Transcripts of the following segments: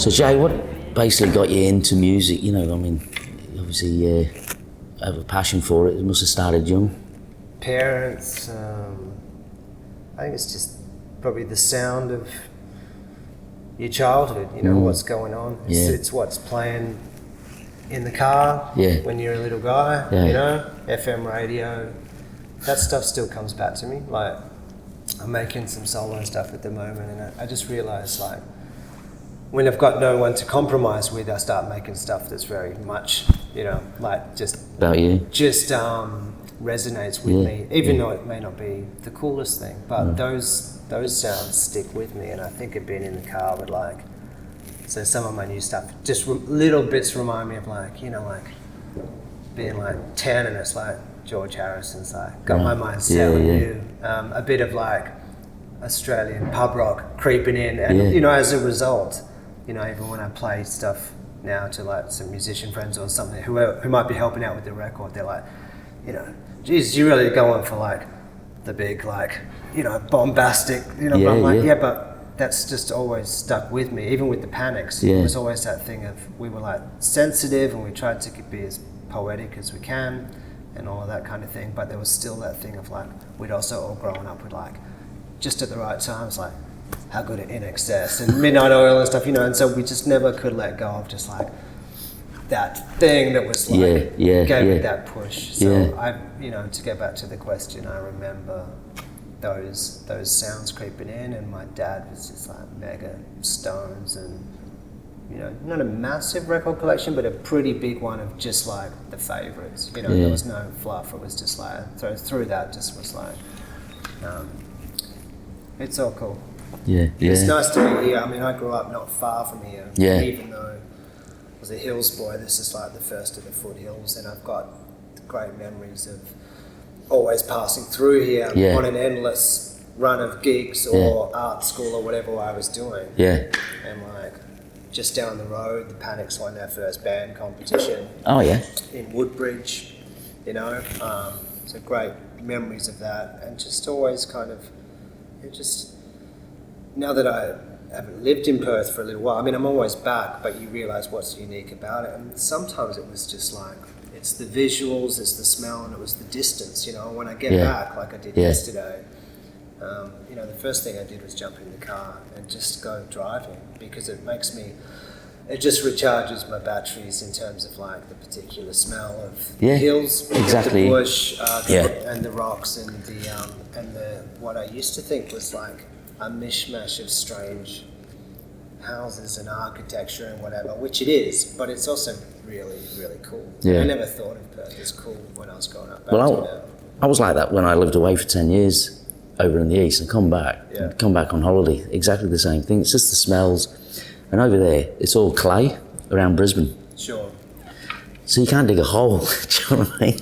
So Jae, what basically got you into music? You know, I mean, obviously you have a passion for it. It must have started young. Parents, I think it's just probably the sound of your childhood, you know, what's going on. It's what's playing in the car when you're a little guy, you know, FM radio. That stuff still comes back to me. Like, I'm making some solo stuff at the moment, and I just realised, like, when I've got no one to compromise with, I start making stuff that's very much, you know, like just about you. Just resonates with me, even though it may not be the coolest thing. But those sounds stick with me, and I think of being in the car with, like, so some of my new stuff, just little bits remind me of, like, you know, like being like 10 and it's like George Harrison's like got my mind set on you. A bit of like Australian pub rock creeping in, and you know, as a result, you know, even when I play stuff now to like some musician friends or something who might be helping out with the record, they're like, you know, geez, you're really going for like the big, like, you know, bombastic, you know, but I'm like, but that's just always stuck with me. Even with the Panics, it was always that thing of, we were like sensitive and we tried to be as poetic as we can and all of that kind of thing, but there was still that thing of like, we'd also all grown up with like, just at the right times, like How Good at In Excess and Midnight Oil and stuff, you know, and so we just never could let go of just like that thing that was like, gave me that push. So I, you know, to get back to the question, I remember those sounds creeping in, and my dad was just like mega Stones, and, you know, not a massive record collection, but a pretty big one of just like the favorites, you know. There was no fluff, it was just like through that just was like it's all cool. It's nice to be here. I mean, I grew up not far from here, even though I was a hills boy. This is like the first of the foothills, and I've got great memories of always passing through here on an endless run of gigs or art school or whatever I was doing. And like just down the road, the Panics won their first band competition. In Woodbridge, you know. So great memories of that, and just always kind of, it just, now that I haven't lived in Perth for a little while, I mean, I'm always back, but you realise what's unique about it. And sometimes it was just like, it's the visuals, it's the smell, and it was the distance, you know. When I get back, like I did yesterday, you know, the first thing I did was jump in the car and just go driving, because it makes me, it just recharges my batteries in terms of like the particular smell of the hills, the bush, and the rocks, and the what I used to think was like a mishmash of strange houses and architecture and whatever, which it is, but it's also really, really cool. I never thought of Perth as cool when I was growing up. I was like that when I lived away for 10 years over in the east, and come back on holiday, exactly the same thing. It's just the smells. And over there, it's all clay around Brisbane. Sure. So you can't dig a hole, do you know what I mean?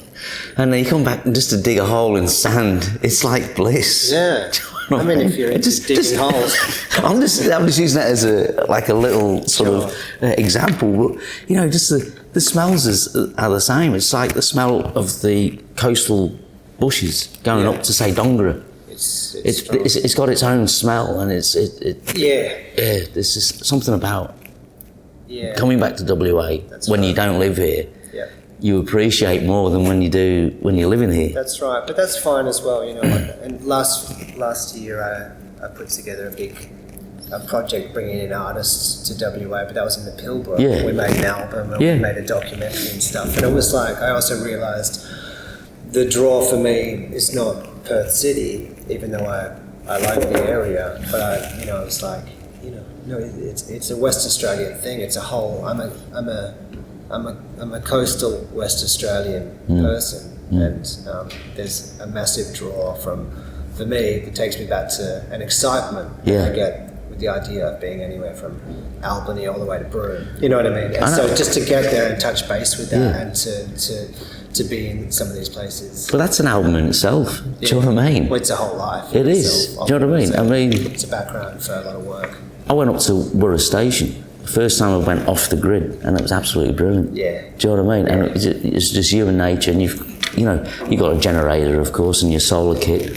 And then you come back and just to dig a hole in sand, it's like bliss. Yeah. I mean, if you're into digging holes. I'm just using that as a little sort of example. But, you know, just the smells are the same. It's like the smell of the coastal bushes going up to, say, Dongara. It's got its own smell, and there's just something about coming back to WA when you don't live here. You appreciate more than when you do when you're living here. That's right, but that's fine as well, you know. And last year I put together a project bringing in artists to WA, but that was in the Pilbara. We made an album and we made a documentary and stuff. And it was like, I also realised the draw for me is not Perth City, even though I like the area, but I, you know, it's like, you know, no, it's a West Australian thing. It's a whole. I'm a coastal West Australian person, and there's a massive draw for me that takes me back to an excitement I get with the idea of being anywhere from Albany all the way to Broome. You know what I mean? And so just to get there and touch base with that, and to be in some of these places. But that's an album in itself. Do you know what I mean? Well, it's a whole life. It is. Do you know what I mean? It's a background for a lot of work. I went up to Bouwer Station. First time I went off the grid, and it was absolutely brilliant. Do you know what I mean? And it's just you and nature, and you've got a generator, of course, and your solar kit.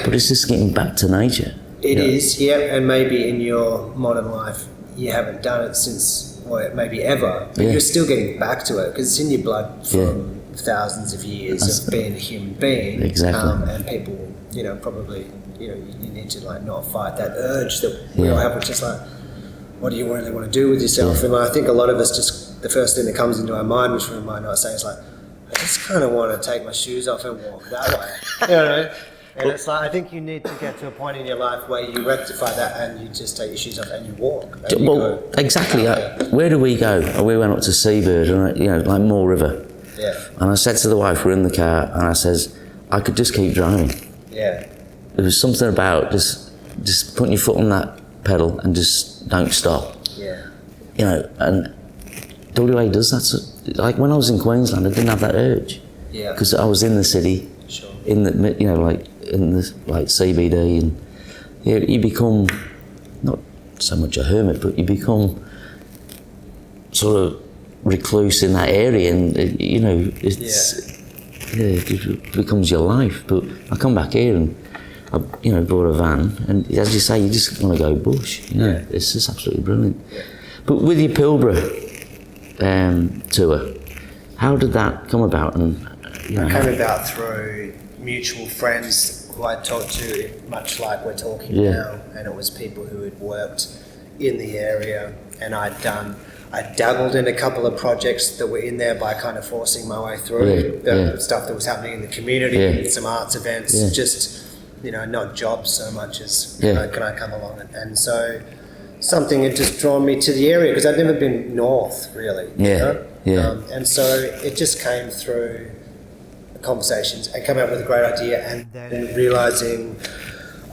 But it's just getting back to nature. It is, and maybe in your modern life, you haven't done it since, well, maybe ever, but you're still getting back to it because it's in your blood from thousands of years of being a human being. Exactly. And people, probably, you need to like not fight that urge that we all have, which is like, what do you really want to do with yourself? And I think a lot of us just, the first thing that comes into our mind, which we might not say, is like, I just kind of want to take my shoes off and walk that way. And it's like, I think you need to get to a point in your life where you rectify that and you just take your shoes off and you walk. And exactly. Where do we go? We went up to Seabird, like Moore River. Yeah. And I said to the wife, we're in the car, and I says, I could just keep driving. Yeah. There was something about just putting your foot on that pedal and just don't stop. Yeah. And WA does that. Like when I was in Queensland, I didn't have that urge. Yeah. Because I was in the city, in the in the CBD, and you become not so much a hermit, but you become sort of recluse in that area, and it becomes your life. But I come back here and I bought a van, and as you say, you just want to go bush. It's just absolutely brilliant. Yeah. But with your Pilbara tour, how did that come about? And it came about through mutual friends who I talked to, much like we're talking now, and it was people who had worked in the area, and I dabbled in a couple of projects that were in there by kind of forcing my way through stuff that was happening in the community, some arts events, just not jobs so much as can I come along, and so something had just drawn me to the area because I'd never been north really. And so it just came through conversations and come up with a great idea, and then realizing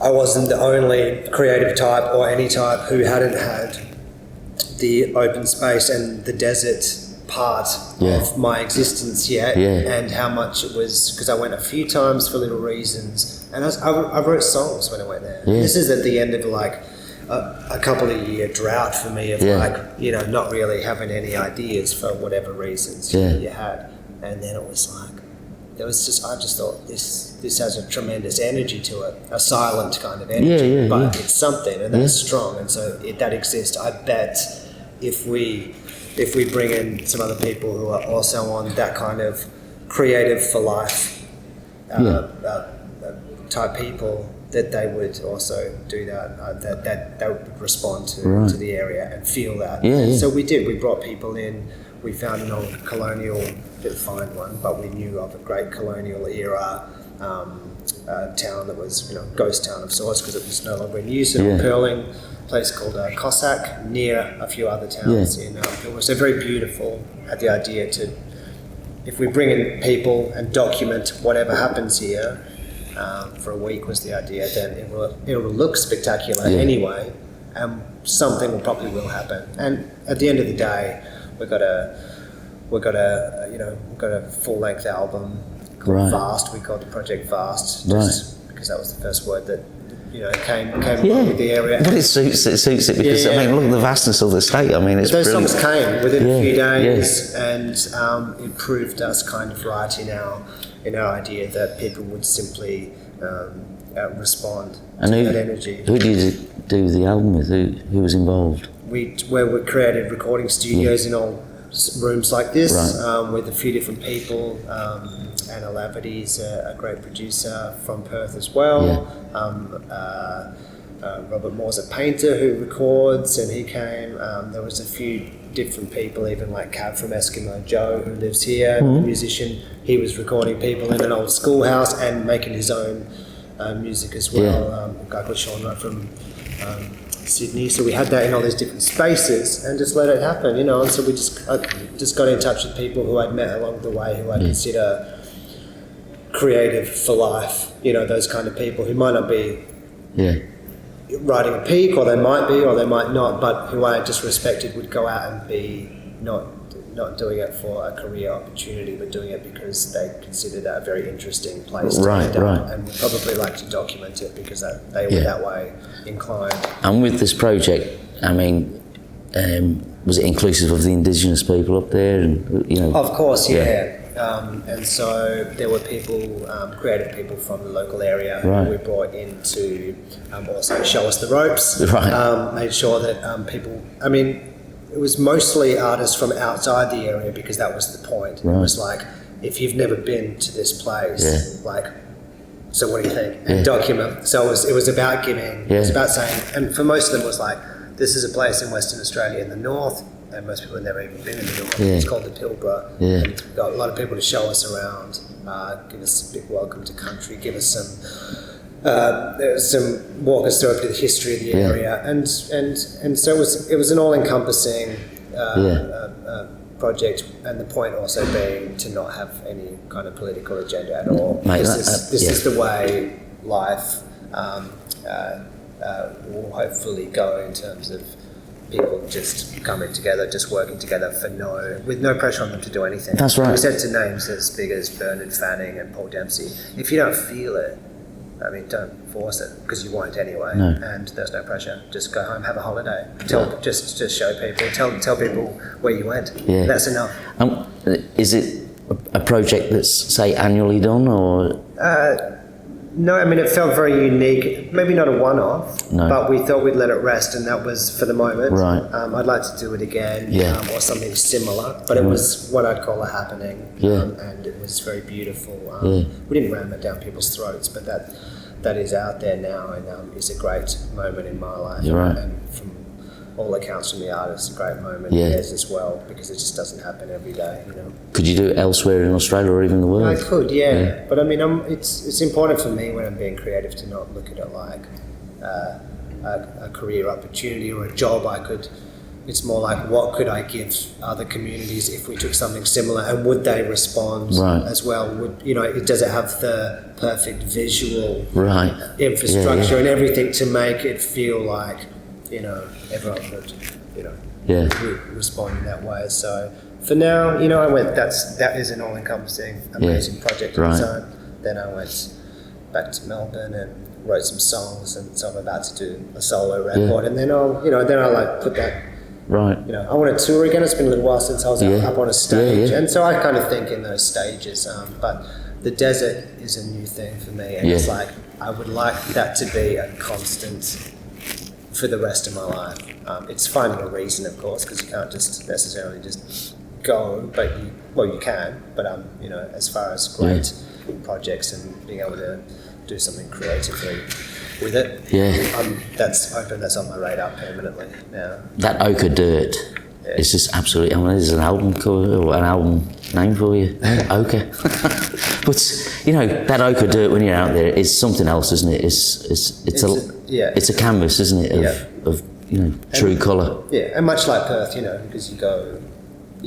I wasn't the only creative type or any type who hadn't had the open space and the desert part of my existence yet, and how much it was, because I went a few times for little reasons, and I wrote songs when I went there. This is at the end of like a couple of year drought for me of not really having any ideas for whatever reasons you had, and then it was like, I just thought this has a tremendous energy to it, a silent kind of energy, but it's something, and that's strong, and so that exists. I bet if we bring in some other people who are also on that kind of creative for life type people, that they would also do that, that they would respond to the area and feel that. So we did. We brought people in. We found an old colonial, didn't find one, but we knew of a great colonial era town that was, ghost town of sorts because it was no longer in use, in Pearling, a place called Cossack, near a few other towns in Pilbara. So very beautiful. Had the idea to, if we bring in people and document whatever happens here, for a week was the idea, then it will look spectacular anyway, and something probably will happen. And at the end of the day, we've got a full-length album called Vast. We called the project Vast, just because that was the first word that came with the area. But it suits it because I mean, look at the vastness of the state. I mean, it's those brilliant. songs came within a few days, and it proved us kind of right in our idea that people would simply respond to that energy. Who did you do the album with? Who was involved? We created recording studios in old rooms like this, with a few different people. Anna Laverty's a great producer from Perth as well. Robert Moore's a painter who records, and he came. There was a few different people, even like Cab from Eskimo Joe, who lives here, a musician. He was recording people in an old schoolhouse and making his own music as well. A guy called Sean from Sydney. So we had that in all these different spaces and just let it happen, and so I just got in touch with people who I'd met along the way who I consider creative for life, those kind of people who might not be riding a peak, or they might be, or they might not, but who I just respected would go out and be not doing it for a career opportunity, but doing it because they consider that a very interesting place to end up, and would probably like to document it because they were that way inclined. And with this project, I mean, was it inclusive of the Indigenous people up there? And Of course, and so there were people, creative people from the local area who we brought in to also show us the ropes. Made sure that people, I mean, it was mostly artists from outside the area because that was the point. It was like, if you've never been to this place, like, so what do you think? And document. So it was about giving, it was about saying, and for most of them it was like, this is a place in Western Australia in the north, and most people have never even been in the north. It's called the Pilbara. And we've got a lot of people to show us around, give us a big welcome to country, give us some walk us through a bit of the history of the area, and so it was an all-encompassing project, and the point also being to not have any kind of political agenda at all. This is the way life will hopefully go in terms of people just coming together, just working together with no pressure on them to do anything. That's right. We said to names as big as Bernard Fanning and Paul Dempsey, if you don't feel it, I mean, don't force it, because you won't anyway. No. And there's no pressure. Just go home, have a holiday. Just show people. Tell people where you went. Yeah. That's enough. Is it a project that's, say, annually done, or? No, I mean, it felt very unique. Maybe not a one-off, but we thought we'd let it rest, and that was for the moment. Right. I'd like to do it again, or something similar, but it was what I'd call a happening, and it was very beautiful. We didn't ram it down people's throats, but that is out there now, and is a great moment in my life. And from all accounts from the artist, a great moment theirs as well, because it just doesn't happen every day, you know. Could you do it elsewhere in Australia or even the world? I could, but I mean, it's important for me when I'm being creative to not look at it like a career opportunity or a job I could. It's more like, what could I give other communities if we took something similar, and would they respond as well? Does it have the perfect visual infrastructure and everything to make it feel like, everyone would, respond in that way. So for now, I went, that is an all-encompassing, amazing project of its own. Then I went back to Melbourne and wrote some songs, and so I'm about to do a solo record, and then I'll like put that. I want to tour again. It's been a little while since I was up on a stage, and so I kind of think in those stages. But the desert is a new thing for me, and it's like I would like that to be a constant for the rest of my life. It's finding a reason, of course, because you can't just necessarily just go, but you can. But as far as great projects and being able to do something creatively with it, that's open. That's on my radar permanently now. That Ochre Dirt is just absolutely. There's an album cover or an album name for you, Ochre. But that Ochre Dirt, when you're out there, is something else, isn't it? It's a canvas, isn't it, of true colour. Yeah, and much like Perth, because you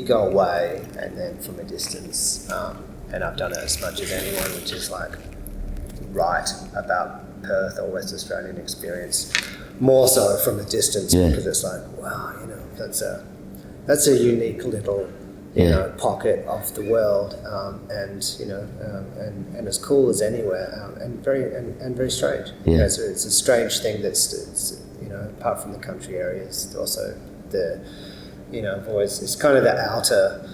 go away and then from a distance, and I've done it as much as anyone, which is like write about Perth or West Australian experience, more so from a distance, because it's like, wow, that's a unique little pocket of the world, and as cool as anywhere, and very strange. So it's a strange thing that's apart from the country areas, also the it's kind of the outer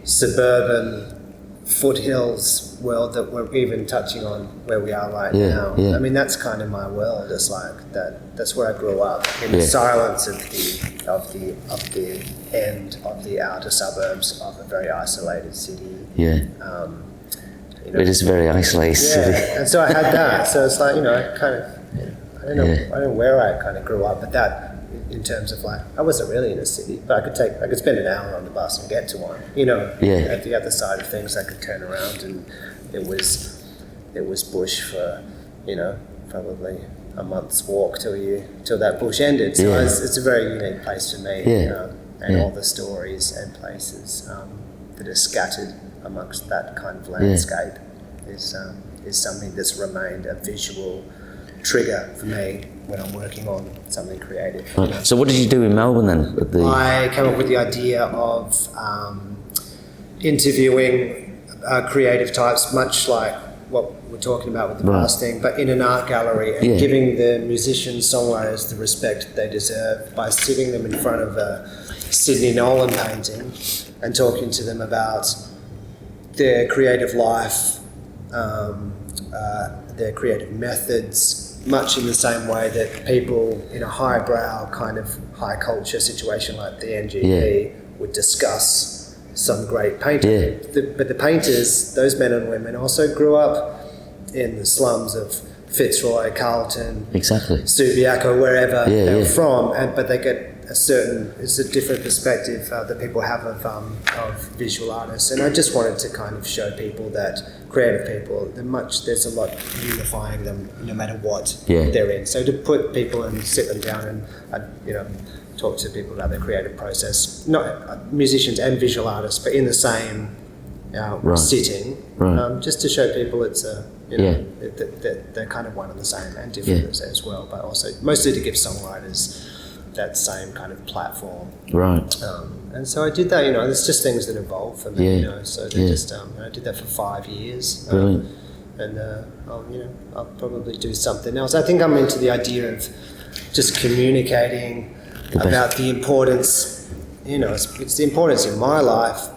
suburban foothills world that we're even touching on where we are right now. I mean, that's kind of my world. It's like that's where I grew up, in the silence of the end of the outer suburbs of a very isolated city. It is a very isolated city. And so I had that. So it's like, I don't know where I kind of grew up, but that, in terms of like, I wasn't really in a city, but I could spend an hour on the bus and get to one. At the other side of things, I could turn around, and it was bush for, probably a month's walk till that bush ended. So it's a very unique place for me, and all the stories and places that are scattered amongst that kind of landscape is something that's remained a visual trigger for me when I'm working on something creative. So what did you do in Melbourne then? I came up with the idea of interviewing creative types, much like what we're talking about with the past thing, but in an art gallery, and giving the musicians, songwriters the respect they deserve by sitting them in front of a Sydney Nolan painting and talking to them about their creative life, their creative methods, much in the same way that people in a highbrow kind of high culture situation like the NGP would discuss some great painting. But the painters, those men and women, also grew up in the slums of Fitzroy, Carlton, Subiaco, wherever they were from, but they get it's a different perspective that people have of visual artists. And I just wanted to kind of show people that creative people, there's a lot unifying them no matter what they're in. So to put people and sit them down and, talk to people about their creative process, not musicians and visual artists, but in the same sitting, just to show people it's that they're kind of one and the same and different as well, but also mostly to give songwriters that same kind of platform. And so I did that, there's just things that evolve for me, so they just, I did that for 5 years. And I'll probably do something else. I think I'm into the idea of just communicating about the importance, it's the importance in my life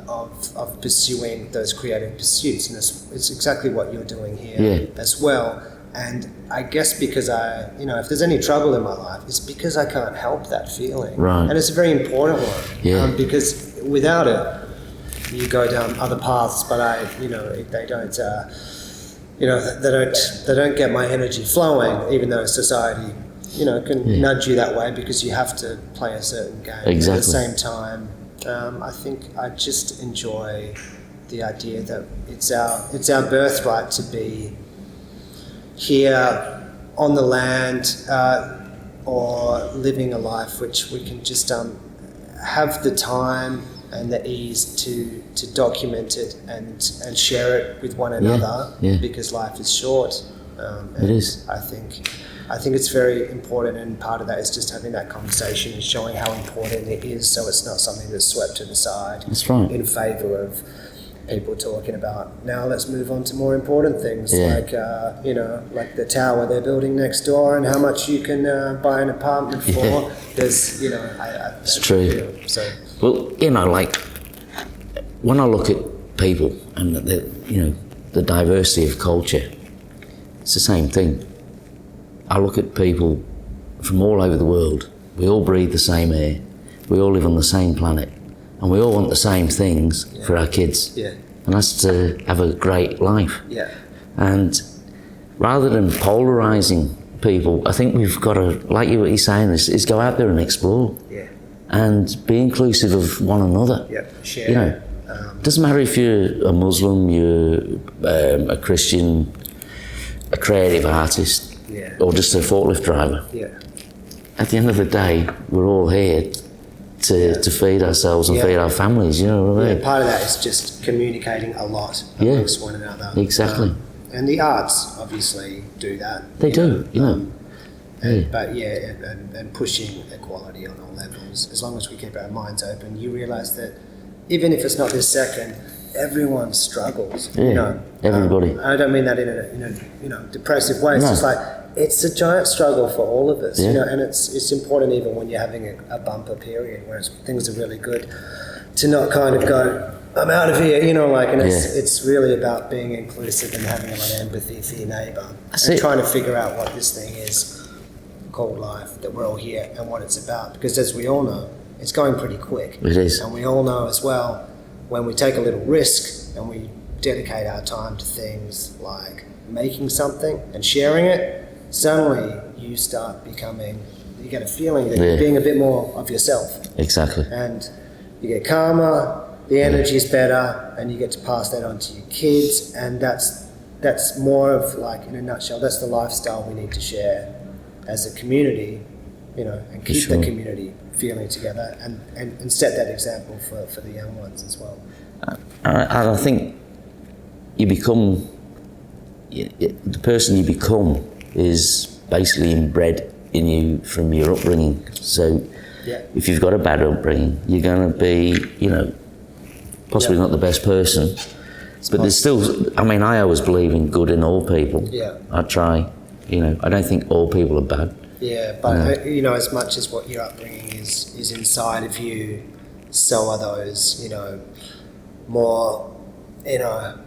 of pursuing those creative pursuits, and it's exactly what you're doing here as well. And I guess because if there's any trouble in my life, it's because I can't help that feeling. And it's a very important one, because without it, you go down other paths, but they don't get my energy flowing, even though society, can nudge you that way because you have to play a certain game. At the same time, I think I just enjoy the idea that it's our birthright to be here on the land, or living a life which we can just have the time and the ease to document it and share it with one another, because life is short. It is. I think it's very important, and part of that is just having that conversation and showing how important it is, so it's not something that's swept to the side in favour of people talking about, now let's move on to more important things, like the tower they're building next door and how much you can buy an apartment for. There's, it's true. So, well, like when I look at people and the diversity of culture, it's the same thing. I look at people from all over the world. We all breathe the same air. We all live on the same planet. And we all want the same things for our kids. And that's to have a great life. And rather than polarising people, I think we've got to, like what you're saying, is go out there and explore. And be inclusive of one another. Share. Doesn't matter if you're a Muslim, you're a Christian, a creative artist, or just a forklift driver. At the end of the day, we're all here to feed ourselves and feed our families, you know what I mean? Part of that is just communicating a lot amongst one another. And the arts obviously do that. They do. But and pushing equality on all levels. As long as we keep our minds open, you realise that even if it's not this second, everyone struggles. Everybody. I don't mean that in a depressive way. It's just like, it's a giant struggle for all of us, and it's important even when you're having a bumper period where things are really good, to not kind of go, I'm out of here, and it's really about being inclusive and having a lot of empathy for your neighbour and trying to figure out what this thing is called life, that we're all here and what it's about, because as we all know, it's going pretty quick. It is. And we all know as well, when we take a little risk and we dedicate our time to things like making something and sharing it, suddenly you start becoming, you get a feeling that you're being a bit more of yourself. And you get calmer, the energy's better, and you get to pass that on to your kids, and that's more of, like, in a nutshell, that's the lifestyle we need to share as a community, and keep the community feeling together and set that example for the young ones as well. And I think you become, the person you become is basically inbred in you from your upbringing. So if you've got a bad upbringing, you're going to be, possibly not the best person. But there's still, I always believe in good in all people. I try, I don't think all people are bad. But as much as what your upbringing is inside of you, so are those, more you know,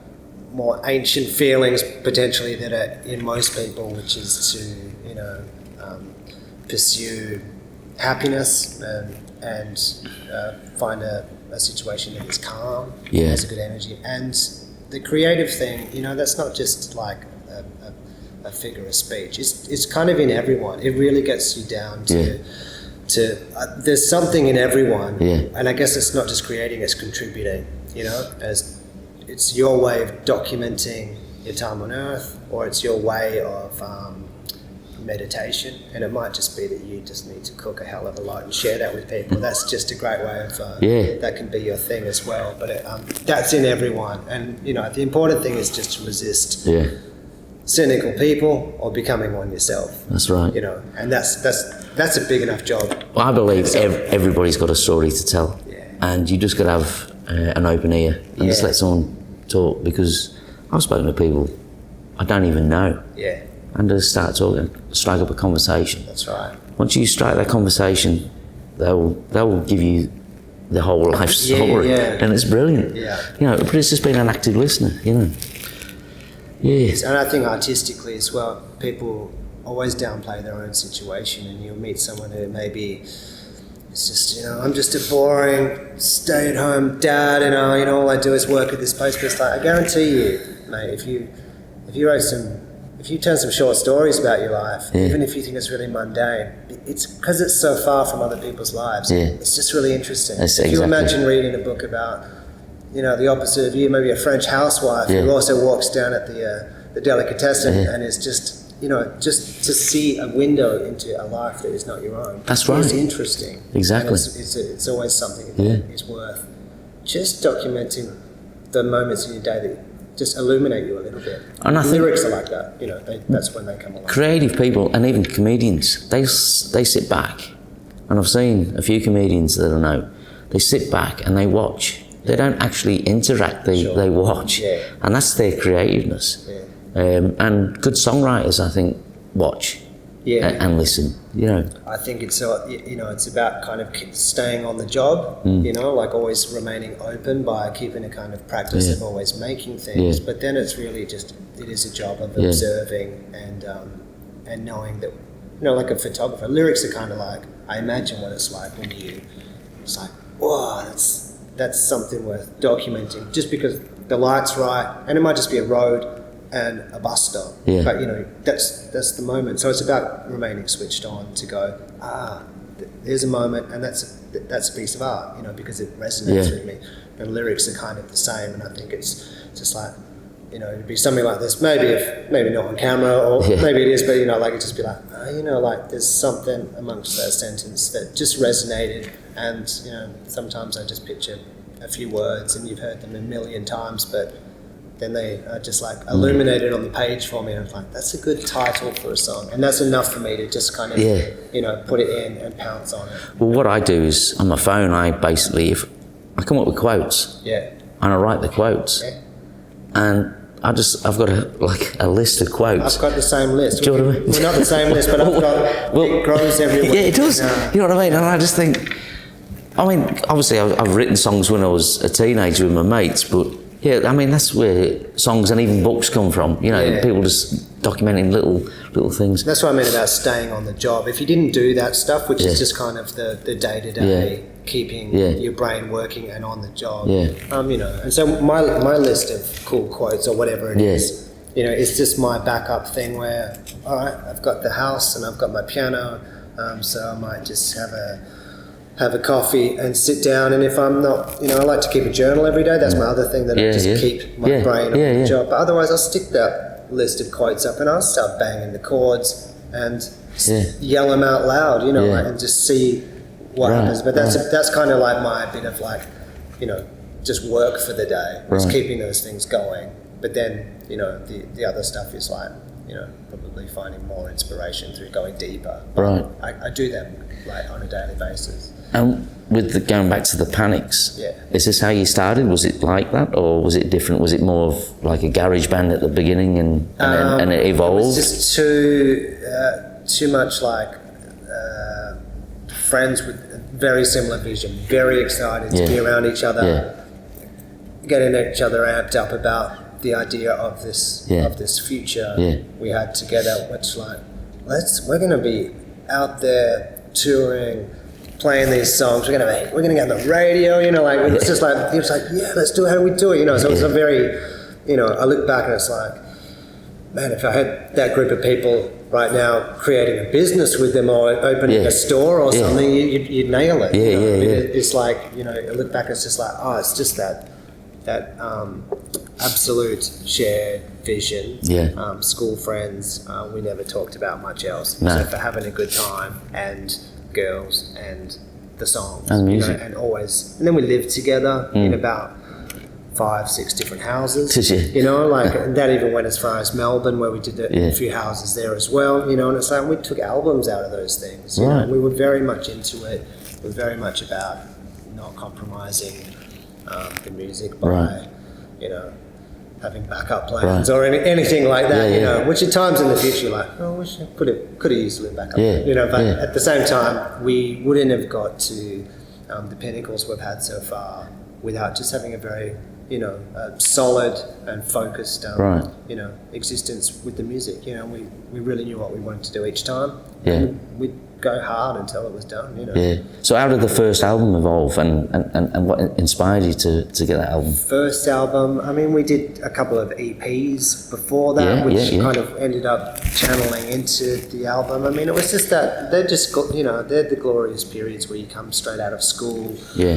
more ancient feelings potentially that are in most people, which is to, you know, pursue happiness and find a situation that is calm, has a good energy. And the creative thing, you know, that's not just like a figure of speech. It's kind of in everyone. It really gets you down to there's something in everyone. And I guess it's not just creating, it's contributing, you know, as it's your way of documenting your time on earth, or it's your way of meditation. And it might just be that you just need to cook a hell of a lot and share that with people. That's just a great way of that can be your thing as well. But that's in everyone. And you know, the important thing is just to resist cynical people or becoming one yourself. That's right. You know, and that's a big enough job. Well, I believe everybody's got a story to tell, and you just got to have an open ear and just let someone talk, because I've spoken to people I don't even know. And just start talking, strike up a conversation. That's right. Once you strike that conversation, they'll give you the whole life story, and it's brilliant. You know, but it's just being an active listener, you know. And I think artistically as well, people always downplay their own situation, and you'll meet someone who maybe it's just, you know, I'm just a boring stay-at-home dad, and you know, all I do is work at this place. But it's like, I guarantee you, mate, if you tell some short stories about your life, even if you think it's really mundane, it's because it's so far from other people's lives. It's just really interesting. If you imagine reading a book about, you know, the opposite of you, maybe a French housewife who also walks down at the delicatessen and is just, you know, just to see a window into a life that is not your own. That's right. It's interesting. Exactly. It's always something that is worth just documenting the moments in your day that just illuminate you a little bit. And I think lyrics are like that, you know, that's when they come along. Creative people, and even comedians, they sit back, and I've seen a few comedians that I know, they sit back and they watch. They don't actually interact, they watch. And that's their creativeness. And good songwriters, I think, watch and listen, you know. I think it's, you know, it's about kind of staying on the job, you know, like always remaining open by keeping a kind of practice of always making things. But then it's really just, it is a job of observing and knowing that, you know, like a photographer, lyrics are kind of like, I imagine what it's like when it's like, whoa, that's something worth documenting, just because the light's right, and it might just be a road and a bus stop, but you know, that's the moment. So it's about remaining switched on to go, there's a moment, and that's a piece of art, you know, because it resonates with me. And lyrics are kind of the same, and I think it's just like, you know, it'd be something like this, maybe not on camera, or maybe it is, but you know, like it'd just be like, you know, like there's something amongst that sentence that just resonated. And you know, sometimes I just picture a few words, and you've heard them a million times, but then they are just like illuminated on the page for me, and I'm like, that's a good title for a song, and that's enough for me to just kind of you know, put it in and pounce on it. Well, what I do is on my phone, I basically, if I come up with quotes, and I write the quotes, and I've got a list of quotes. I've got the same list. Do you know what I mean? We're not the same list, but I've got it grows everywhere. Yeah, it does. You know what I mean? And I just think, I mean, obviously I've written songs when I was a teenager with my mates, but I mean, that's where songs and even books come from. You know, people just documenting little things. That's what I meant about staying on the job. If you didn't do that stuff, which is just kind of the day-to-day, keeping your brain working and on the job, you know. And so my list of cool quotes or whatever it is, you know, it's just my backup thing where, all right, I've got the house and I've got my piano, so I might just have a coffee and sit down, and if I'm not, you know, I like to keep a journal every day. That's my other thing that I just keep my brain on the job. But otherwise, I'll stick that list of quotes up and I'll start banging the chords and yell them out loud, you know, and just see what happens. But that's kind of like my bit of like, you know, just work for the day. Just keeping those things going. But then, you know, the other stuff is like, you know, probably finding more inspiration through going deeper. I do that like on a daily basis. And with going back to the panics, is this how you started? Was it like that, or was it different? Was it more of like a garage band at the beginning and it evolved? It was just too much like friends with a very similar vision, very excited to be around each other. getting each other amped up about the idea of this future we had together, which like, we're going to be out there touring, playing these songs. We're gonna get on the radio. You know, like it's just like he was like, yeah, let's do it. How do we do it? You know, so it's a very, you know, I look back and it's like, man, if I had that group of people right now creating a business with them or opening a store or something, you'd nail it. It's like, you know, I look back and it's just like, oh, it's just that absolute shared vision. School friends, we never talked about much else except for having a good time and girls and the songs and music, you know, and always. And then we lived together in about 5-6 different houses. You know, like that even went as far as Melbourne, where we did a few houses there as well. You know, and it's like we took albums out of those things. You know, we were very much into it. We were very much about not compromising the music by, you know, having backup plans or anything like that, you know, which at times in the future you're like, oh, we could have easily back up, you know, but at the same time, we wouldn't have got to the pinnacles we've had so far without just having a very, you know, solid and focused, you know, existence with the music. You know, we really knew what we wanted to do each time. We'd go hard until it was done, you know. So how did the first album evolve and what inspired you to get that album? First album, I mean, we did a couple of EPs before that, which kind of ended up channeling into the album. I mean, it was just that, they're just, you know, they're the glorious periods where you come straight out of school,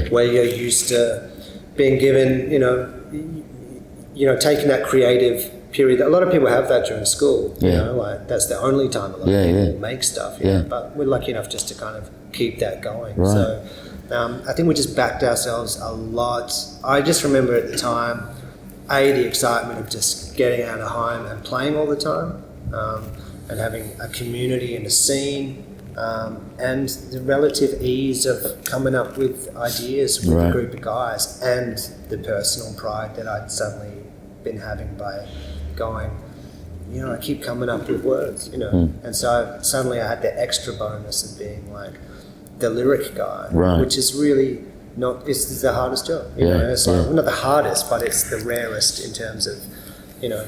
where you're used to being given, you know, taking that creative period. A lot of people have that during school, you know, like that's the only time a lot of people make stuff, but we're lucky enough just to kind of keep that going. So I think we just backed ourselves a lot. I just remember at the time, the excitement of just getting out of home and playing all the time, and having a community and a scene, and the relative ease of coming up with ideas with a group of guys, and the personal pride that I'd suddenly been having by going, you know, I keep coming up with words, you know, and so suddenly I had the extra bonus of being like the lyric guy, which is really not, it's the hardest job, you know, it's like, well, not the hardest, but it's the rarest in terms of, you know,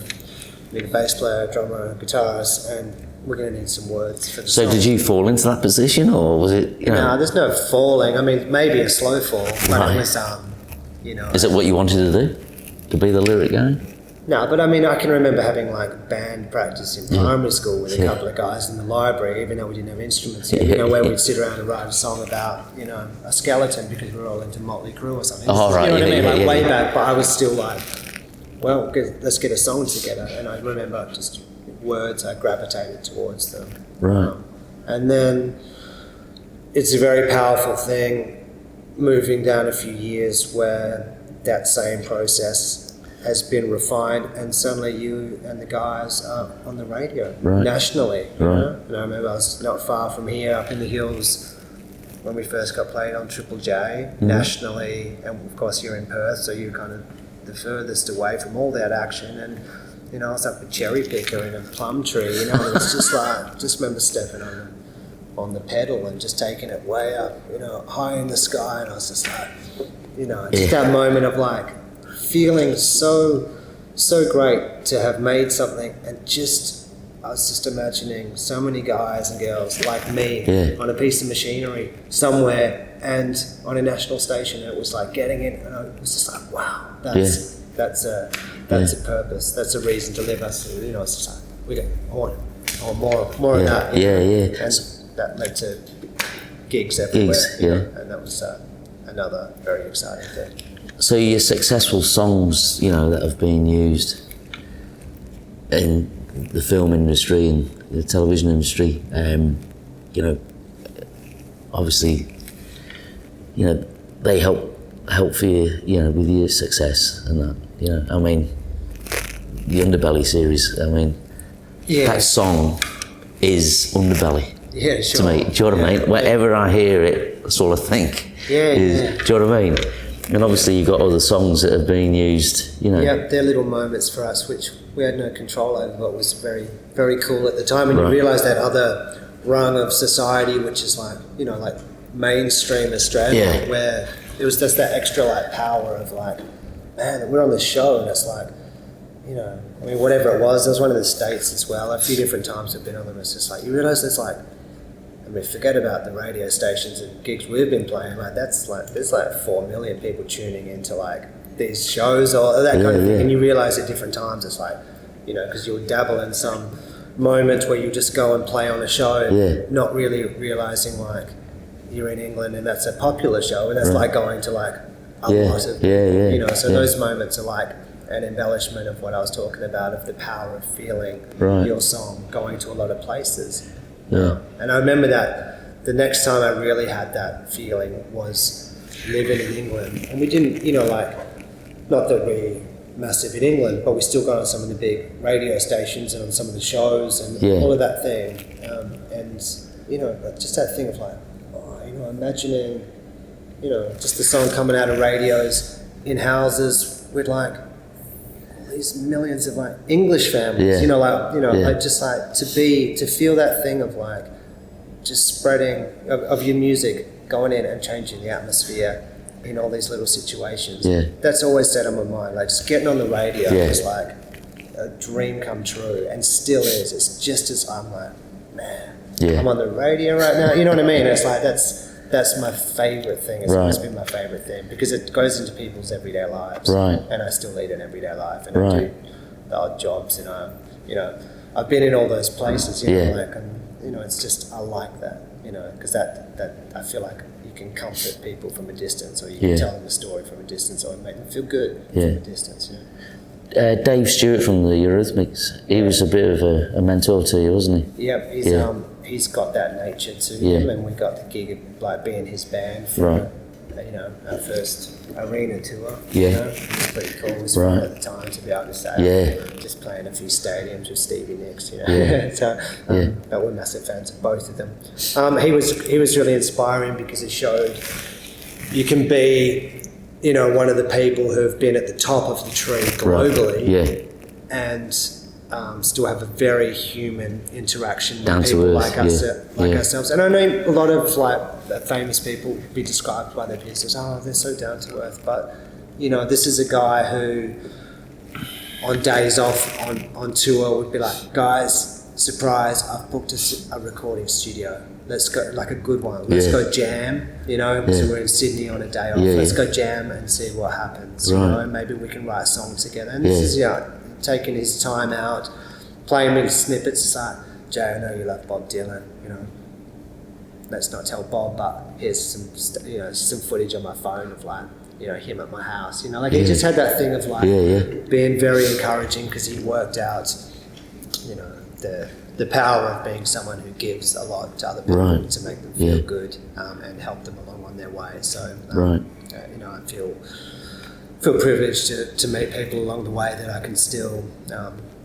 you need a bass player, drummer, guitarist, and we're going to need some words for the song. Did you fall into that position, or was it, you know? No, there's no falling. I mean, maybe a slow fall, but it was, you know. Is it what you wanted to do? To be the lyric guy? No, but I mean, I can remember having like band practice in primary school with a couple of guys in the library, even though we didn't have instruments yet, you know, where we'd sit around and write a song about, you know, a skeleton because we were all into Motley Crue or something. Oh, right. You know what I mean? Like way back, but I was still like, well, let's get a song together. And I remember just words, I gravitated towards them. And then it's a very powerful thing moving down a few years where that same process has been refined, and suddenly you and the guys are on the radio nationally. You know? And I remember I was not far from here, up in the hills, when we first got played on Triple J nationally, and of course you're in Perth, so you're kind of the furthest away from all that action. And you know, I was up with Cherry Picker in a plum tree. You know, and it's just like, just remember stepping on the pedal and just taking it way up, you know, high in the sky, and I was just like, you know, just that moment of like, feeling so great to have made something, and just I was just imagining so many guys and girls like me on a piece of machinery somewhere and on a national station, and it was like getting in, and I was just like, wow, that's a purpose, that's a reason to live. Us, you know, it's just like I want more of that. And that led to gigs everywhere. You know, and that was another very exciting thing. So your successful songs, you know, that have been used in the film industry and the television industry, you know, obviously, you know, they help for you, you know, with your success and that, you know. I mean, the Underbelly series, I mean, that song is Underbelly to me. Do you know what I mean? Whenever I hear it, that's all I think. Do you know what I mean? And obviously you've got other songs that have been used, you know. Yeah, they're little moments for us which we had no control over, but was very, very cool at the time. And you realise that other rung of society, which is like, you know, like mainstream Australia, where it was just that extra like power of like, man, we're on the show, and it's like, you know, I mean, whatever it was, there was one in the States as well. A few different times I've been on them. It's just like, you realise it's like, I mean, forget about the radio stations and gigs we've been playing. Like, there's like 4 million people tuning into like these shows or that kind of thing. And you realise at different times, it's like, you know, because you'll dabble in some moments where you just go and play on a show, not really realising like you're in England and that's a popular show, and that's like going to like a lot of, you know, so those moments are like an embellishment of what I was talking about, of the power of feeling your song going to a lot of places. And I remember that the next time I really had that feeling was living in England, and we didn't, you know, like, not that we massive in England, but we still got on some of the big radio stations and on some of the shows and all of that thing, and you know, just that thing of like, you know, imagining, you know, just the song coming out of radios in houses with like these millions of like English families, you know, like, you know, like just like to feel that thing of like just spreading of your music going in and changing the atmosphere in all these little situations. That's always set on my mind. Like just getting on the radio is like a dream come true, and still is. It's just as I'm like, man, I'm on the radio right now. You know what I mean? It's like that's my favourite thing. It's always been my favourite thing because it goes into people's everyday lives. And I still lead an everyday life, and I do the odd jobs, and I, you know, I've been in all those places. You know, like, and you know, it's just I like that. You know, because that I feel like you can comfort people from a distance, or you can tell them a story from a distance, or make them feel good from a distance. Dave Stewart from the Eurythmics, he was a bit of a mentor to you, wasn't he? He's got that nature to him, and we got the gig of like being his band for you know, our first arena tour. You know, it was pretty cool. It was fun at the time to be able to say, just playing a few stadiums with Stevie Nicks. You know, so but we're massive fans of both of them. He was really inspiring because it showed you can be, you know, one of the people who have been at the top of the tree globally, and still have a very human interaction with people like us, ourselves. And I know a lot of like famous people be described by their peers as, oh, they're so down to earth. But you know, this is a guy who, on days off on tour, would be like, guys, surprise! I've booked a recording studio. Let's go, like a good one. Let's go jam. You know, so we're in Sydney on a day off. Let's go jam and see what happens. You know, and maybe we can write a song together. And this is taking his time out, playing me snippets. It's like, Jay, I know you love Bob Dylan, you know, let's not tell Bob, but here's some footage on my phone of like, you know, him at my house, you know, like he just had that thing of like being very encouraging, because he worked out, you know, the power of being someone who gives a lot to other people to make them feel good, and help them along on their way. So you know, I feel privileged to meet people along the way that I can still,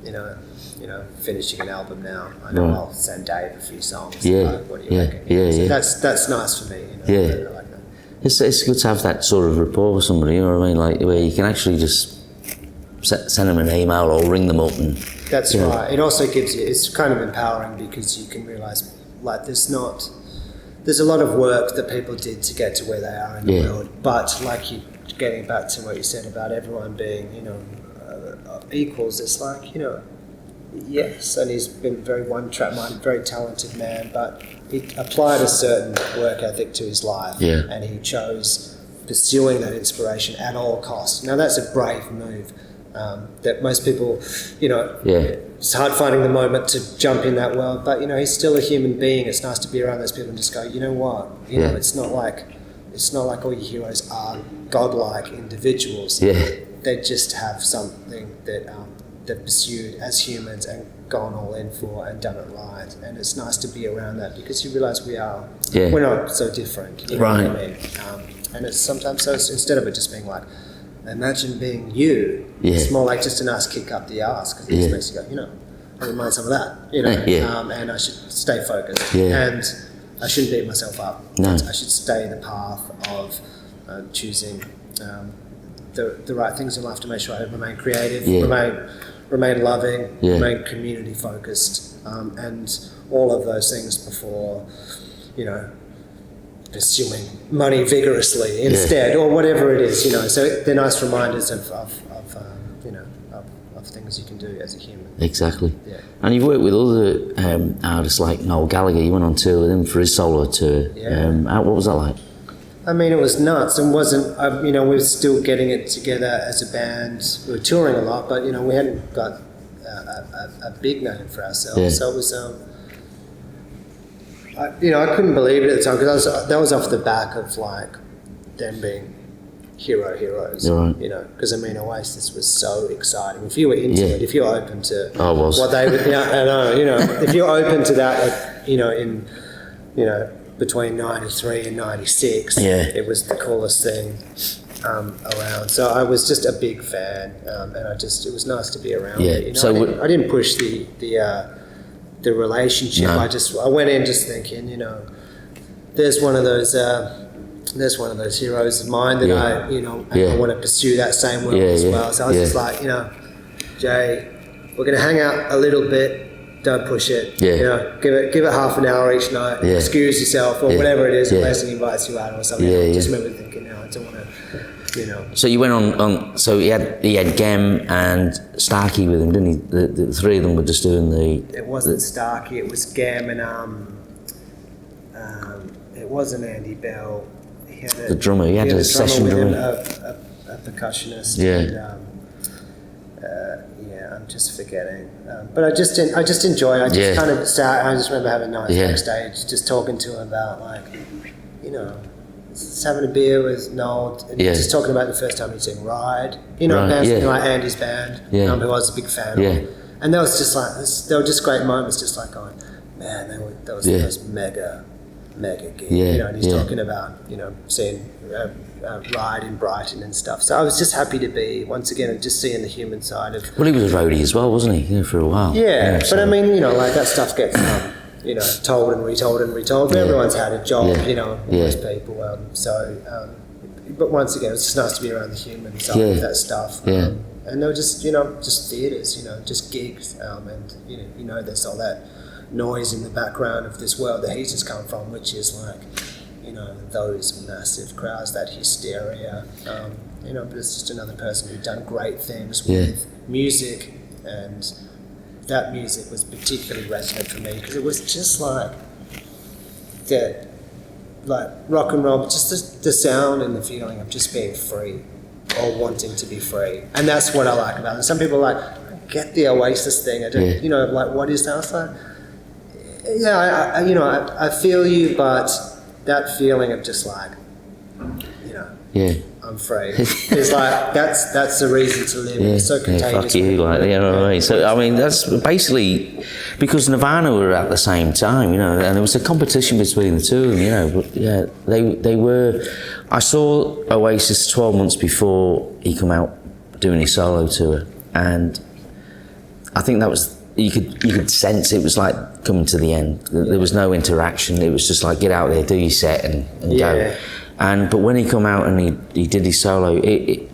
you know, finishing an album now. I know I'll send Dave a few songs. What do you reckon? So that's nice for me. You know, I like that. It's good to have that sort of rapport with somebody. You know what I mean? Like where you can actually just send them an email or ring them up and. That's right. It also gives you. It's kind of empowering because you can realise like there's a lot of work that people did to get to where they are in the world, but like you. Getting back to what you said about everyone being, you know, equals, it's like, you know, yes, and he's been very one-track minded, very talented man, but he applied a certain work ethic to his life, and he chose pursuing that inspiration at all costs. Now that's a brave move that most people, you know, it's hard finding the moment to jump in that world, but you know, he's still a human being. It's nice to be around those people and just go, you know what, you know, it's not like all your heroes are godlike individuals. They just have something that they've pursued as humans and gone all in for and done it right. And it's nice to be around that because you realise we're not so different. You know what I mean? And it's sometimes so instead of it just being like, imagine being you, it's more like just a nice kick up the arse, because it just makes you go, you know, I wouldn't mind some of that, you know, and I should stay focused. And I shouldn't beat myself up. I should stay in the path of choosing the right things in life to make sure I remain creative, remain loving, remain community focused, and all of those things before, you know, pursuing money vigorously instead, or whatever it is, you know. So they're nice reminders of you know, of things you can do as a human. Exactly. Yeah. And you've worked with other artists like Noel Gallagher. You went on tour with him for his solo tour. Yeah. What was that like? I mean, it was nuts, and wasn't, you know, we were still getting it together as a band. We were touring a lot, but, you know, we hadn't got a big name for ourselves. Yeah. So it was, you know, I couldn't believe it at the time, because that was off the back of, like, them being heroes, Right. you know, because, I mean, Oasis was so exciting. If you were into Yeah. it, if you're open to I was. what they would, yeah, I know, you know, if you're open to that, you know, in, you know, between 93 and 96, Yeah. it was the coolest thing around. So I was just a big fan, and it was nice to be around Yeah. it. You know, So I didn't push the relationship. No. I went in just thinking, you know, there's one of those heroes of mine that Yeah. I want to pursue that same world as well. So I was just like, you know, Jay, we're going to hang out a little bit. Don't push it. Yeah. You know, give it half an hour each night. Yeah. Excuse yourself or Yeah. whatever it is. Yeah. Unless he invites you out or something. Yeah, I yeah. just remember thinking, no, I don't want to, you know. So you went on. So he had Gem and Starkey with him, didn't he? The three of them were just doing the. It wasn't Starkey. It was Gam and it wasn't Andy Bell. He had The drummer. He had a session with him, drummer. a percussionist. Yeah. And, yeah, I'm just forgetting. But I just enjoy it. I just kind of sat. I just remember having nights backstage, just talking to him about, like, you know, just having a beer with Noel, and just talking about the first time he'd seen Ride. You know, bands like Andy's band, who I was a big fan of. And that was just like, they were just great moments, just like going, man, that was the most mega gig. You know, and he's talking about, you know, seeing Ride in Brighton and stuff. So I was just happy to be, once again, just seeing the human side of... Well, he was a roadie as well, wasn't he? Yeah, for a while. Yeah, but I mean, you know, like, that stuff gets, you know, told and retold and retold. But everyone's had a job, you know, most people. But once again, it's just nice to be around the human side of that stuff. And they were just, you know, just theatres, you know, just gigs. And, you know, there's all that noise in the background of this world that he's just come from, which is like, you know, those massive crowds, that hysteria. You know, but it's just another person who'd done great things with music, and that music was particularly resonant for me because it was just like that, like rock and roll, but just the sound and the feeling of just being free or wanting to be free. And that's what I like about it. Some people are like, I get the Oasis thing. I don't, you know, like, what is that? I was like, yeah, you know, I feel you, but that feeling of just like, you know, I'm free. It's like, that's the reason to live. It's so contagious. Fuck you, like, you know what I mean? So, I mean, that's basically because Nirvana were at the same time, you know, and there was a competition between the two of them, you know, but yeah, they were. I saw Oasis 12 months before he come out doing his solo tour, and I think that was, you could sense it was like coming to the end. There was no interaction. It was just like, get out there, do your set and go. But when he come out and he did his solo, it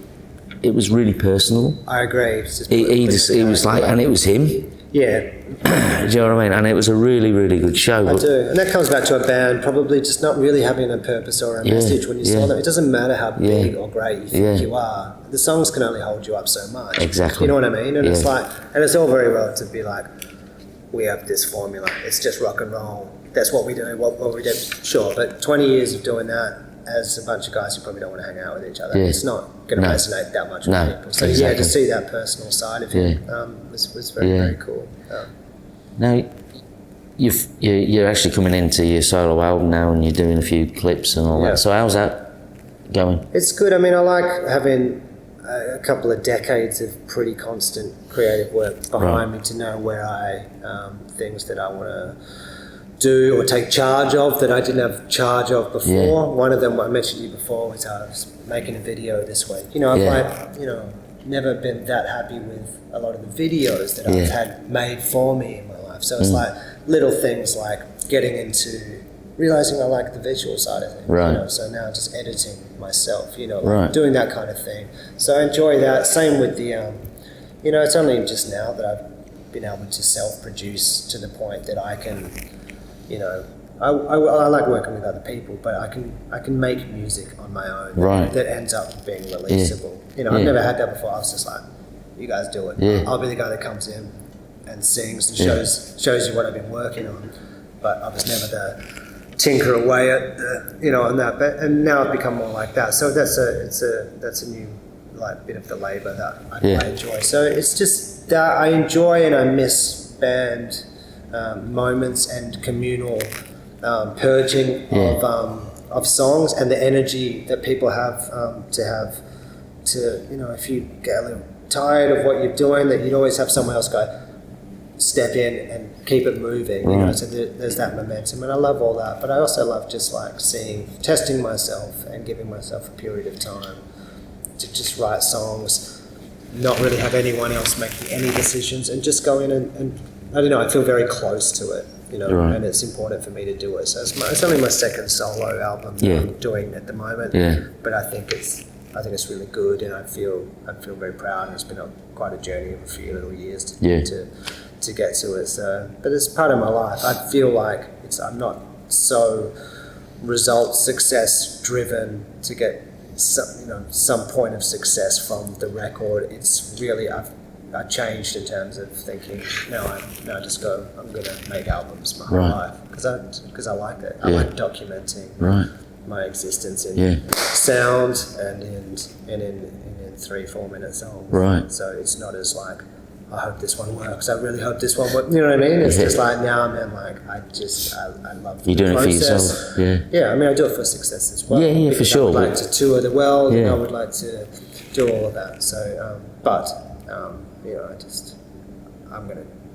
was really personal. I agree. It was like, and it was him. Yeah. Do you know what I mean? And it was a really, really good show. I do. And that comes back to a band probably just not really having a purpose or a message when you saw them. It doesn't matter how big or great you think you are. The songs can only hold you up so much. Exactly. You know what I mean? And it's like, and it's all very well to be like, we have this formula. It's just rock and roll. That's what we do. What we do. Sure. But 20 years of doing that as a bunch of guys who probably don't want to hang out with each other, it's not going to resonate that much with people. So to see that personal side of him was very, very cool. Now, you're actually coming into your solo album now, and you're doing a few clips and all that. So how's that going? It's good. I mean, I like having a couple of decades of pretty constant creative work behind me to know where things that I want to do or take charge of that I didn't have charge of before. One of them I mentioned to you before was I was making a video this week. You know, I've never been that happy with a lot of the videos that I've had made for me in my life. So it's like little things like getting into realizing I like the visual side of it. Right. You know, so now just editing myself, you know, like doing that kind of thing. So I enjoy that. Same with the, you know, it's only just now that I've been able to self-produce to the point that I can, you know, I like working with other people, but I can make music on my own that ends up being releasable. I've never had that before. I was just like, you guys do it. I'll be the guy that comes in and sings and shows you what I've been working on, but I was never the tinker away at the, on that. And now I've become more like that. So that's a new bit of the labour that I enjoy. So it's just that I enjoy and I miss band moments and communal purging of songs and the energy that people have to if you get a little tired of what you're doing, that you'd always have someone else go step in and keep it moving. So there's that momentum, and I love all that. But I also love just testing myself and giving myself a period of time to just write songs, not really have anyone else making any decisions, and just go in and I don't know, I feel very close to it, and it's important for me to do it. So it's only my second solo album that I'm doing at the moment, but I think it's really good, and I feel very proud, and it's been quite a journey of a few little years to get to it. So, but it's part of my life. I feel like I'm not so success driven to get some point of success from the record. It's really I changed in terms of thinking. Now I just go, I'm going to make albums my whole life because I like it. I like documenting my existence in sound and in 3-4 minute songs. Right. So it's not as like, I hope this one works. I really hope this one works. You know what I mean? It's just like now I'm in I love the process. You're doing it for yourself. Yeah. I mean, I do it for success as well. Yeah, for sure. I would like to tour the world. I would like to do all of that. So,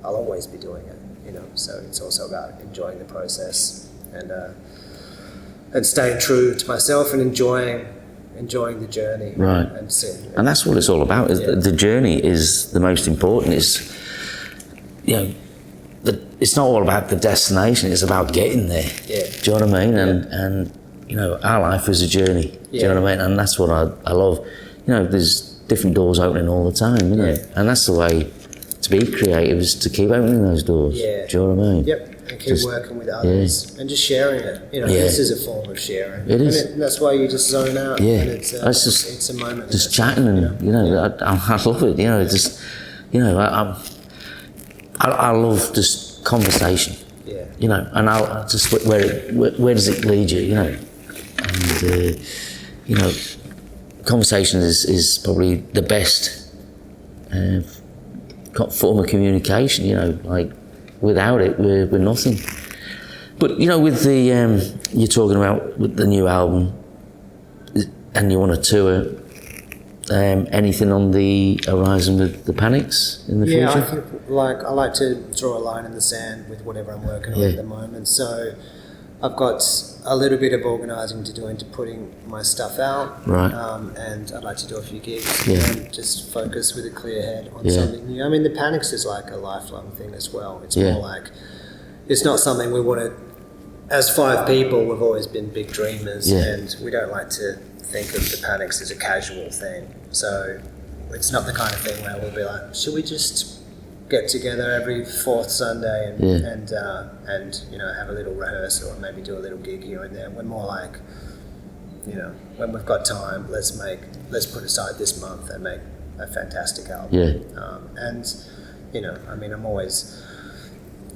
I'll always be doing it. So it's also about enjoying the process and staying true to myself and enjoying the journey. Right. And that's what it's all about. The journey is the most important. It's not all about the destination. It's about getting there. Yeah. Do you know what I mean? And our life is a journey. Do you know what I mean? And that's what I love. There's different doors opening all the time, isn't it? And that's the way to be creative, is to keep opening those doors. Yeah. Do you know what I mean? Yep. And keep working with others and just sharing it. This is a form of sharing. It is. And that's why you just zone out. Yeah. And it's a moment. Just chatting and, I love it. I love just conversation. Yeah. And I'll just, where does it lead you, And, conversation is probably the best form of communication, without it, we're nothing. But, with the, you're talking about with the new album, and you want to tour, anything on the horizon with the Panics in the future? Yeah, I think, I like to draw a line in the sand with whatever I'm working on at the moment. So I've got a little bit of organising to do into putting my stuff out, and I'd like to do a few gigs and just focus with a clear head on something new. I mean, the Panics is like a lifelong thing as well. It's more like, it's not something we want to, as 5 people, we've always been big dreamers, and we don't like to think of the Panics as a casual thing. So it's not the kind of thing where we'll be like, should we just get together every 4th Sunday and have a little rehearsal and maybe do a little gig here and there. We're more like, when we've got time, let's put aside this month and make a fantastic album.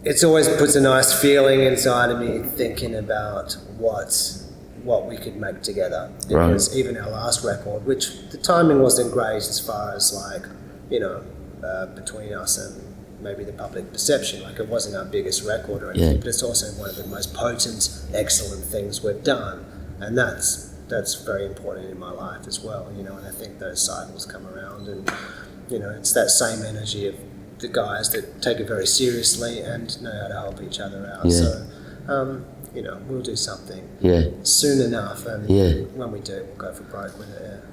It's always puts a nice feeling inside of me thinking about what we could make together. Because even our last record, which the timing wasn't great as far as between us and maybe the public perception, it wasn't our biggest record or anything, but it's also one of the most potent, excellent things we've done, and that's very important in my life as well, and I think those cycles come around, and it's that same energy of the guys that take it very seriously and know how to help each other out. So we'll do something soon enough, and when we do, we'll go for broke with it.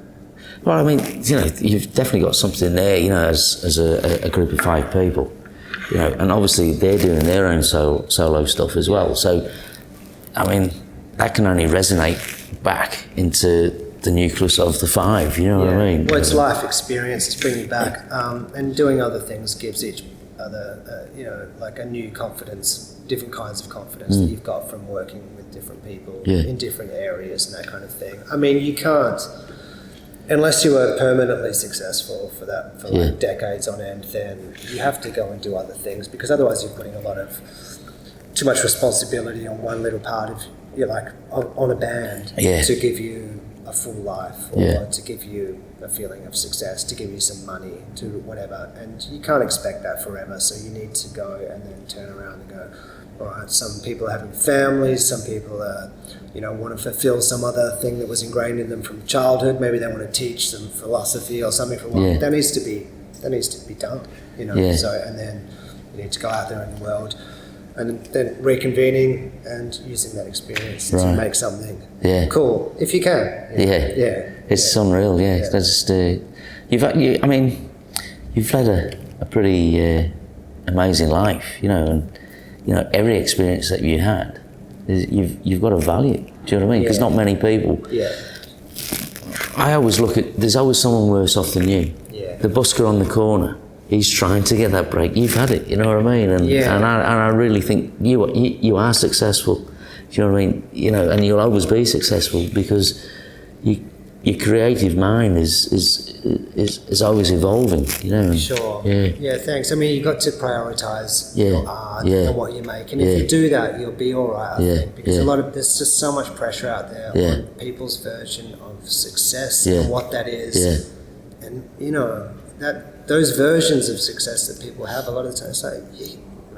Well, I mean, you've definitely got something there, as a group of 5 people, and obviously they're doing their own solo stuff as well. So, I mean, that can only resonate back into the nucleus of the 5, you know what I mean? Well, it's life experience, it's bringing back, and doing other things gives each you know, like a new confidence, different kinds of confidence that you've got from working with different people in different areas and that kind of thing. I mean, you can't, unless you are permanently successful for like decades on end, then you have to go and do other things, because otherwise you're putting too much responsibility on one little part of, you know, like on a band to give you a full life, or to give you a feeling of success, to give you some money, to whatever, and you can't expect that forever. So you need to go and then turn around and go, all right, some people are having families, some people are, you know, want to fulfill some other thing that was ingrained in them from childhood. Maybe they want to teach them philosophy or something from that needs to be done, you know. So, and then you need to go out there in the world and then reconvening and using that experience to make something cool, if you can. It's unreal. It's just, I mean, you've led a pretty amazing life, you know, and you know, every experience that you had, you've got a value. Do you know what I mean? Because not many people. I always look at, there's always someone worse off than you. The busker on the corner, he's trying to get that break. You've had it, you know what I mean? And I really think you are successful. Do you know what I mean? You know, and you'll always be successful because your creative mind is always evolving, you know. Sure. Yeah, thanks. I mean, you've got to prioritise your art and what you make. And if you do that, you'll be all right, I think. Because there's just so much pressure out there on people's version of success and what that is. And, you know, those versions of success that people have, a lot of the time, it's like,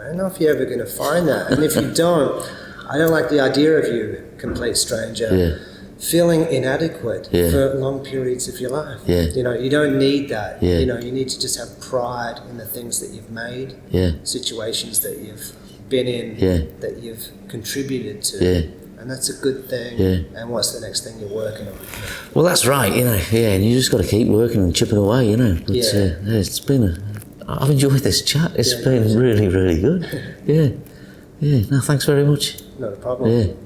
I don't know if you're ever going to find that. And if you don't, I don't like the idea of you, complete stranger, feeling inadequate for long periods of your life. You know, you don't need that. You know, you need to just have pride in the things that you've made, situations that you've been in, that you've contributed to. And that's a good thing. And what's the next thing you're working on? Well, that's right, you know, and you just got to keep working and chipping away, you know. But it's been I've enjoyed this chat. It's been really, really good. No, thanks very much. Not a problem.